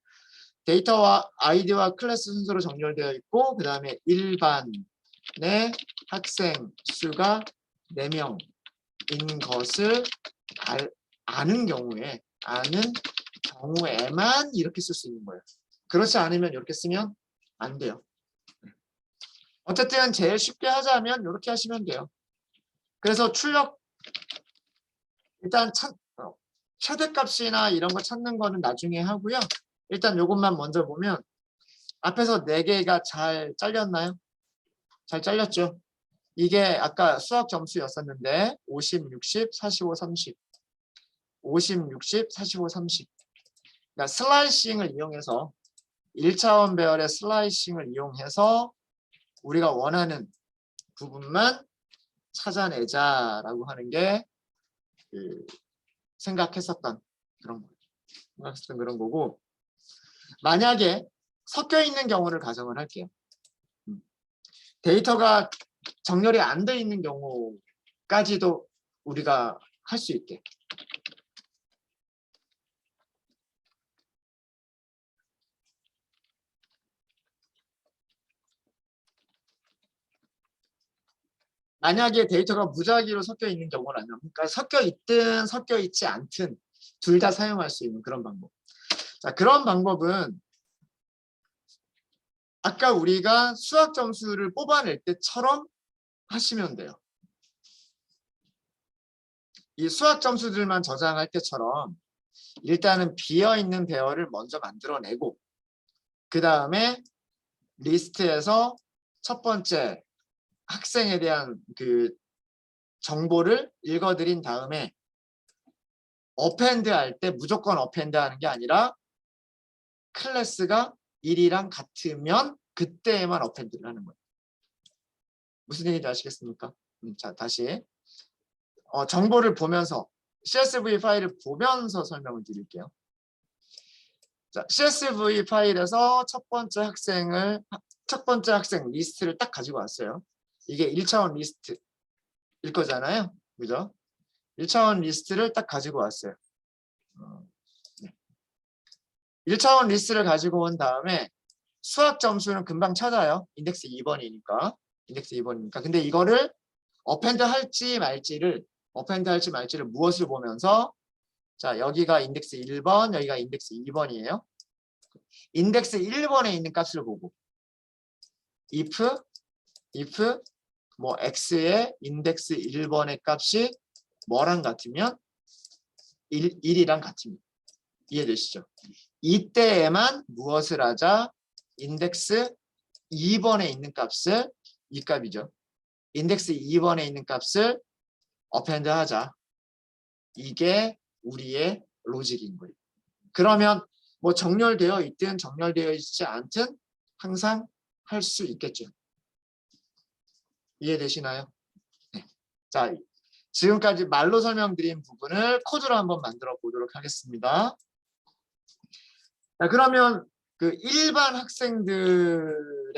데이터와 아이디와 클래스 순서로 정렬되어 있고 그 다음에 1반의 학생 수가 4명인 것을 아는 경우에만 이렇게 쓸 수 있는 거예요. 그렇지 않으면 이렇게 쓰면 안 돼요. 어쨌든 제일 쉽게 하자면 이렇게 하시면 돼요. 그래서 출력 일단 최대값이나 이런 거 찾는 거는 나중에 하고요. 일단 이것만 먼저 보면 앞에서 4개가 잘 잘렸나요? 잘 잘렸죠? 이게 아까 수학 점수였었는데 50, 60, 45, 30 50, 60, 45, 30 그러니까 슬라이싱을 이용해서 1차원 배열의 슬라이싱을 이용해서 우리가 원하는 부분만 찾아내자라고 하는 게 생각했었던 그런 거고 만약에 섞여 있는 경우를 가정을 할게요. 데이터가 정렬이 안 돼 있는 경우까지도 우리가 할 수 있게. 만약에 데이터가 무작위로 섞여 있는 경우라면 그러니까 섞여 있든 섞여 있지 않든 둘 다 사용할 수 있는 그런 방법. 자, 그런 방법은 아까 우리가 수학 점수를 뽑아낼 때처럼 하시면 돼요. 이 수학 점수들만 저장할 때처럼 일단은 비어있는 배열을 먼저 만들어내고 그 다음에 리스트에서 첫 번째 학생에 대한 그 정보를 읽어드린 다음에 어펜드 할 때 무조건 어펜드 하는 게 아니라 클래스가 1이랑 같으면 그때에만 어펜드를 하는 거예요. 무슨 얘기인지 아시겠습니까? 자, 다시 정보를 보면서 CSV 파일을 보면서 설명을 드릴게요. 자, CSV 파일에서 첫 번째 학생 리스트를 딱 가지고 왔어요. 이게 1차원 리스트일 거잖아요. 그죠? 1차원 리스트를 딱 가지고 왔어요. 1차원 리스트를 가지고 온 다음에 수학 점수는 금방 찾아요. 인덱스 2번이니까. 근데 이거를 어펜드 할지 말지를 무엇을 보면서 자, 여기가 인덱스 1번, 여기가 인덱스 2번이에요. 인덱스 1번에 있는 값을 보고 if 뭐 x의 인덱스 1번의 값이 뭐랑 같으면 1이랑 같습니다. 이해되시죠? 이때에만 무엇을 하자? 인덱스 2번에 있는 값을 이 값이죠. 인덱스 2번에 있는 값을 어펜드 하자. 이게 우리의 로직인 거예요. 그러면 뭐 정렬되어 있든 정렬되어 있지 않든 항상 할 수 있겠죠. 이해되시나요? 네. 자, 지금까지 말로 설명드린 부분을 코드로 한번 만들어 보도록 하겠습니다. 자, 그러면 그 일반 학생들의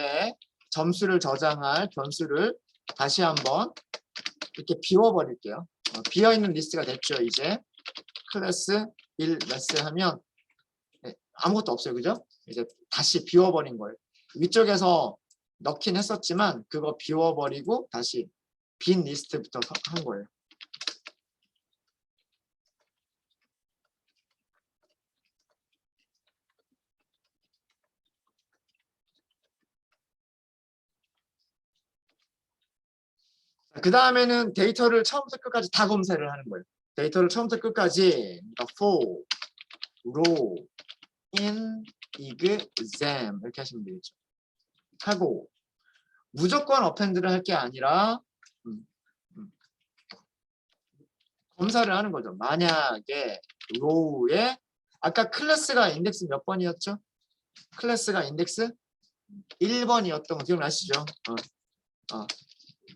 점수를 저장할 변수를 다시 한번 이렇게 비워버릴게요. 비어있는 리스트가 됐죠. 이제 클래스 1 매스 하면 아무것도 없어요. 그죠? 이제 다시 비워버린 거예요. 위쪽에서 넣긴 했었지만 그거 비워버리고 다시 빈 리스트부터 한 거예요. 그 다음에는 데이터를 처음부터 끝까지 다 검사를 하는 거예요. 데이터를 처음부터 끝까지 for, row, in, exam 이렇게 하시면 되겠죠. 하고 무조건 어펜드를 할 게 아니라 검사를 하는 거죠. 만약에 row에 아까 클래스가 인덱스 몇 번이었죠? 클래스가 인덱스 1번이었던 거 기억나시죠?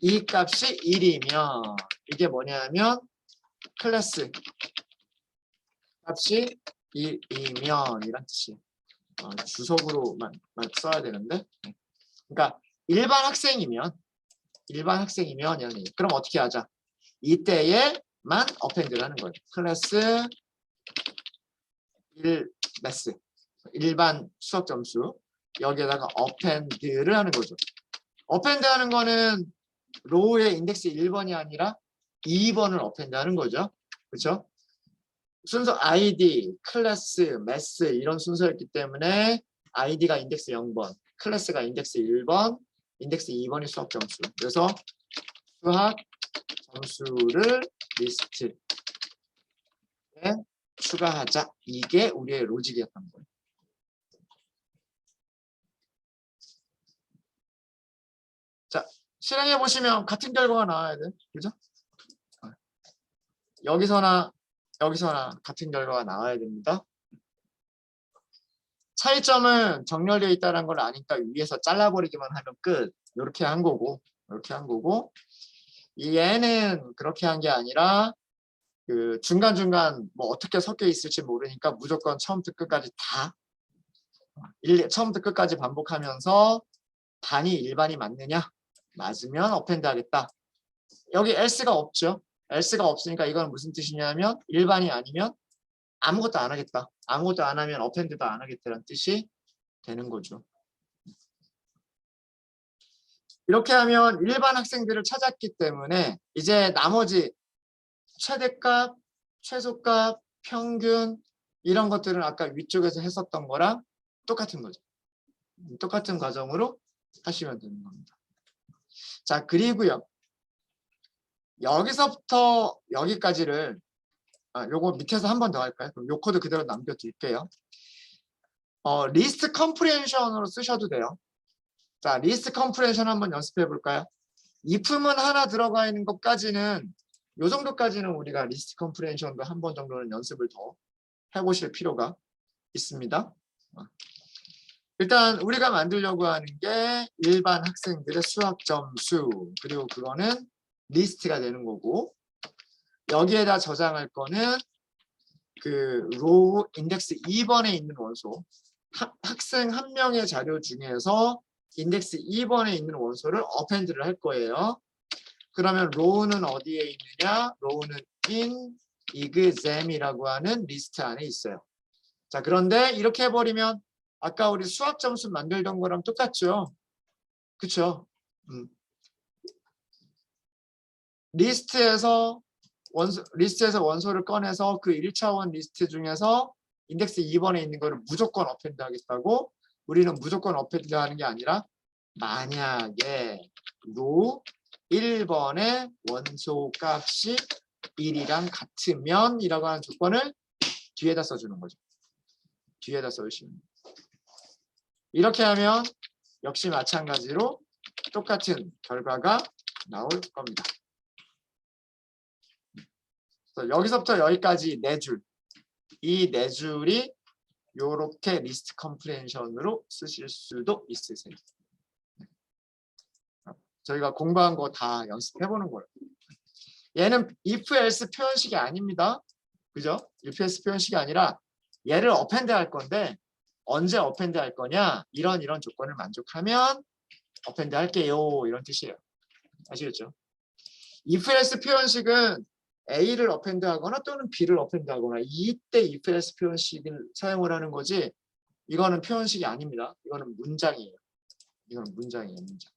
이 값이 1이면 이게 뭐냐면 클래스 값이 1이면 이란 뜻이에요. 주석으로만 써야 되는데 그러니까 일반 학생이면 그럼 어떻게 하자? 이때에만 어펜드를 하는 거예요. 클래스 1 매스 일반 수학 점수 여기에다가 어펜드를 하는 거죠. 어펜드 하는 거는 로우의 인덱스 1번이 아니라 2번을 어펜드 하는 거죠. 그렇죠? 순서 ID, 클래스, 매스 이런 순서였기 때문에 ID가 인덱스 0번, 클래스가 인덱스 1번, 인덱스 2번이 수학 점수. 그래서 수학 점수를 리스트에 추가하자. 이게 우리의 로직이었던 거예요. 자, 실행해 보시면 같은 결과가 나와야 돼. 그죠? 여기서나 같은 결과가 나와야 됩니다. 차이점은 정렬되어 있다는 걸 아니까 위에서 잘라버리기만 하면 끝. 이렇게 한 거고, 얘는 그렇게 한 게 아니라 그 중간중간 뭐 어떻게 섞여 있을지 모르니까 무조건 처음부터 끝까지 다 처음부터 끝까지 반복하면서 단위 일반이 맞느냐? 맞으면 어펜드 하겠다. 여기 else가 없죠. else가 없으니까 이건 무슨 뜻이냐면 일반이 아니면 아무것도 안 하겠다. 아무것도 안 하면 어펜드도 안 하겠다는 뜻이 되는 거죠. 이렇게 하면 일반 학생들을 찾았기 때문에 이제 나머지 최대값, 최소값, 평균 이런 것들은 아까 위쪽에서 했었던 거랑 똑같은 거죠. 똑같은 과정으로 하시면 되는 겁니다. 자, 그리고요. 여기서부터 여기까지를 요거 밑에서 한 번 더 할까요? 그럼 요 코드 그대로 남겨둘게요. 리스트 컴프레hension으로 쓰셔도 돼요. 자, 리스트 컴프레hension 한번 연습해 볼까요? if문 하나 들어가 있는 것까지는 요 정도까지는 우리가 리스트 컴프레hension도 한 번 정도는 연습을 더 해보실 필요가 있습니다. 일단 우리가 만들려고 하는 게 일반 학생들의 수학 점수, 그리고 그거는 리스트가 되는 거고, 여기에다 저장할 거는 그 로우 인덱스 2번에 있는 원소, 학생 한 명의 자료 중에서 인덱스 2번에 있는 원소를 어펜드를 할 거예요. 그러면 로우는 어디에 있느냐? 로우는 in exam이라고 하는 리스트 안에 있어요. 자, 그런데 이렇게 해버리면 아까 우리 수학 점수 만들던 거랑 똑같죠? 그쵸? 리스트에서 원소를 꺼내서 그 1차원 리스트 중에서 인덱스 2번에 있는 거를 무조건 어펜드 하겠다고, 우리는 무조건 어펜드 하는 게 아니라 만약에 로 1번의 원소 값이 1이랑 같으면 이라고 하는 조건을 뒤에다 써주는 거죠. 뒤에다 써주시면 돼요. 이렇게 하면 역시 마찬가지로 똑같은 결과가 나올 겁니다. 여기서부터 여기까지 4줄. 이 4줄이 이렇게 리스트 컴프레hension으로 쓰실 수도 있으세요. 저희가 공부한 거 다 연습해 보는 거예요. 얘는 if else 표현식이 아닙니다. 그죠? if else 표현식이 아니라 얘를 어펜드 할 건데 언제 어펜드 할 거냐? 이런 조건을 만족하면 어펜드 할게요. 이런 뜻이에요. 아시겠죠? if else 표현식은 A를 어펜드 하거나 또는 B를 어펜드 하거나 이때 if else 표현식을 사용을 하는 거지, 이거는 표현식이 아닙니다. 이거는 문장이에요. 이거는 문장이에요. 문장.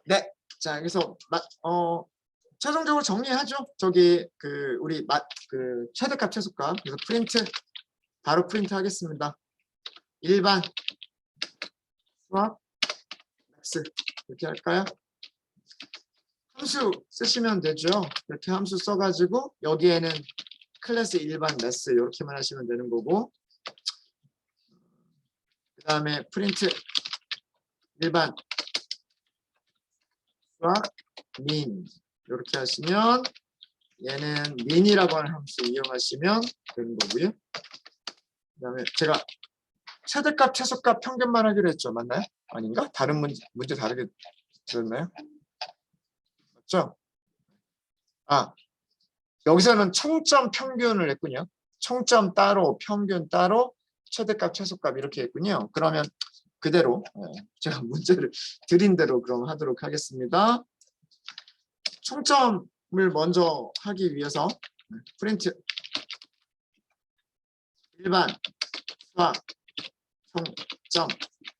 네. 자, 그래서 최종적으로 정리하죠. 저기 우리 최대값 최소값. 그래서 프린트 바로 프린트 하겠습니다. 일반 수학 맥스 이렇게 할까요? 함수 쓰시면 되죠. 이렇게 함수 써가지고 여기에는 클래스 일반 매스 이렇게만 하시면 되는 거고, 그 다음에 프린트 일반 수학 민 이렇게 하시면 얘는 민이라고 하는 함수 이용하시면 되는 거고요. 그 다음에 제가 최대값, 최소값, 평균만 하기로 했죠. 맞나요? 아닌가? 다른 문제 다르게 들었나요? 맞죠? 여기서는 총점 평균을 했군요. 총점 따로, 평균 따로, 최대값, 최소값 이렇게 했군요. 그러면 그대로 제가 문제를 드린 대로 그럼 하도록 하겠습니다. 총점을 먼저 하기 위해서 프린트 일반 수학 총점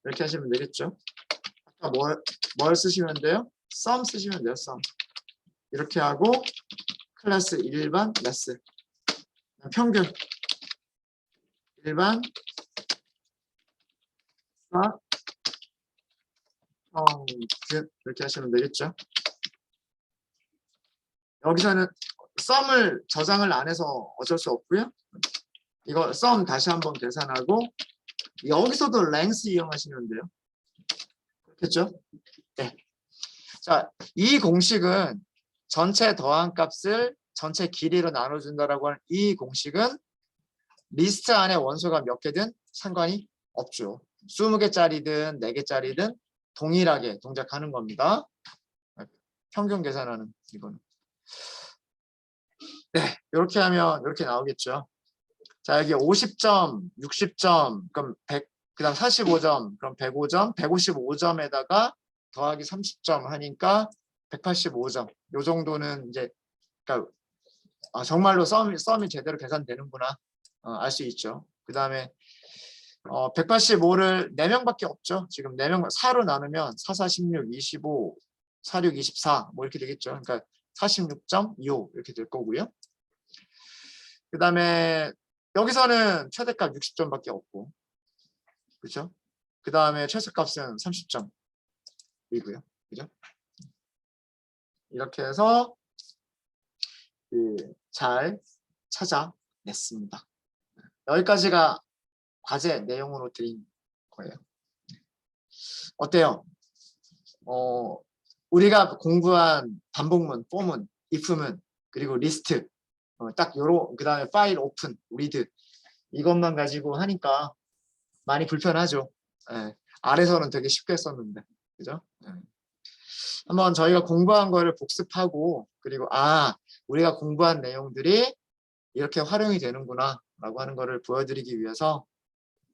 이렇게 하시면 되겠죠. 아까 뭘 쓰시면 돼요? sum 쓰시면 돼요. sum. 이렇게 하고 클래스 일반 매스 평균 일반 수학 평균 이렇게 하시면 되겠죠. 여기서는 sum을 저장을 안 해서 어쩔 수 없고요. 이거 sum 다시 한번 계산하고 여기서도 length 이용하시면 돼요. 그렇겠죠? 네. 자, 이 공식은 전체 더한 값을 전체 길이로 나눠준다라고 하는 이 공식은 리스트 안에 원소가 몇 개든 상관이 없죠. 20개짜리든 4개짜리든 동일하게 동작하는 겁니다. 평균 계산하는 이거는. 네, 이렇게 하면 이렇게 나오겠죠. 자, 여기 50점, 60점, 그럼 100, 그다음 45점, 그럼 105점, 155점에다가 더하기 30점 하니까 185점. 요 정도는 이제 그러니까 정말로 썸이 제대로 계산되는구나 알 수 있죠. 그다음에 185를 4명밖에 없죠. 지금 4명 4로 나누면 4, 4, 16, 25, 4, 6, 24 뭐 이렇게 되겠죠. 그러니까 46.25 이렇게 될 거고요. 그 다음에 여기서는 최대값 60점밖에 없고, 그렇죠? 그 다음에 최소값은 30점이고요, 그죠? 이렇게 해서 잘 찾아냈습니다. 여기까지가 과제 내용으로 드린 거예요. 어때요? 우리가 공부한 반복문, for문, if문, 그리고 리스트, 딱 요런, 그 다음에 파일 오픈, 리드 이것만 가지고 하니까 많이 불편하죠. 예, 아래서는 되게 쉽게 썼는데, 그죠? 예. 한번 저희가 공부한 거를 복습하고, 그리고 우리가 공부한 내용들이 이렇게 활용이 되는구나 라고 하는 거를 보여드리기 위해서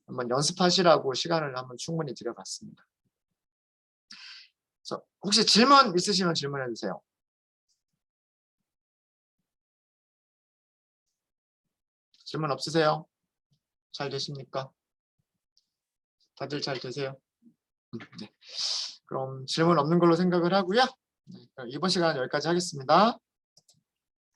한번 연습하시라고 시간을 한번 충분히 드려봤습니다. 그래서 혹시 질문 있으시면 질문해 주세요. 질문 없으세요? 잘 되십니까? 다들 잘 되세요? 네. 그럼 질문 없는 걸로 생각을 하고요. 네, 이번 시간 여기까지 하겠습니다.